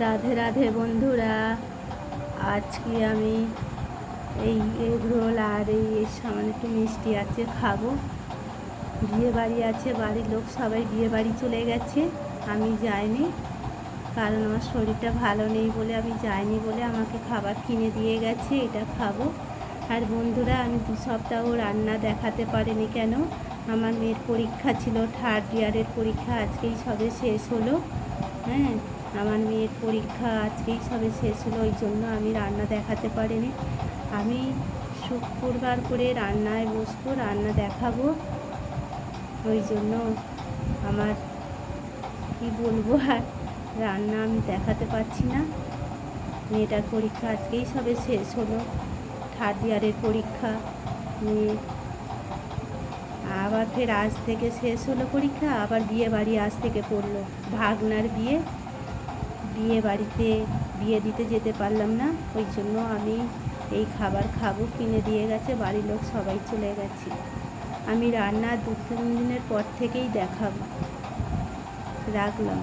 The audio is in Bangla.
রাধে রাধে বন্ধুরা। আজকে আমি এই এগ রোল আর এই সামান্য একটু মিষ্টি আছে খাবো। বিয়ে বাড়ি আছে, বাড়ির লোক সবাই বিয়ে বাড়ি চলে গেছে, আমি যাইনি, কারণ আমার শরীরটা ভালো নেই বলে আমি যাইনি বলে আমাকে খাবার কিনে দিয়ে গেছে, এটা খাবো। আর বন্ধুরা, আমি 2 সপ্তাহ রান্না দেখাতে পারিনি কেন, আমার মেয়ের পরীক্ষা ছিল, 3rd ইয়ারের পরীক্ষা, আজকেই সবে শেষ হলো। হ্যাঁ, আমার মেয়ের পরীক্ষা আজকেই সবে শেষ হলো, ওই জন্য আমি রান্না দেখাতে পারিনি। আমি শুক্রবার করে রান্নায় বসবো, রান্না দেখাবো, ওই জন্য আমার কি বলবো আর রান্না আমি দেখাতে পারছি না। মেয়েটার পরীক্ষা আজকেই সবে শেষ হলো, 3rd ইয়ারের পরীক্ষা। মেয়ে আবার ফের আজ থেকে শেষ হলো পরীক্ষা, আবার বিয়ে বাড়ি আজ থেকে পড়লো। ভাগনার বিয়ে বাড়িতে বিয়ে দিতে যেতে পারলাম না, ওই জন্য আমি এই খাবার খাবো, কিনে দিয়ে গেছে, বাড়ির লোক সবাই চলে গেছে। আমি রান্না 2-3 দিনের পর থেকেই দেখাবো। রাখলাম।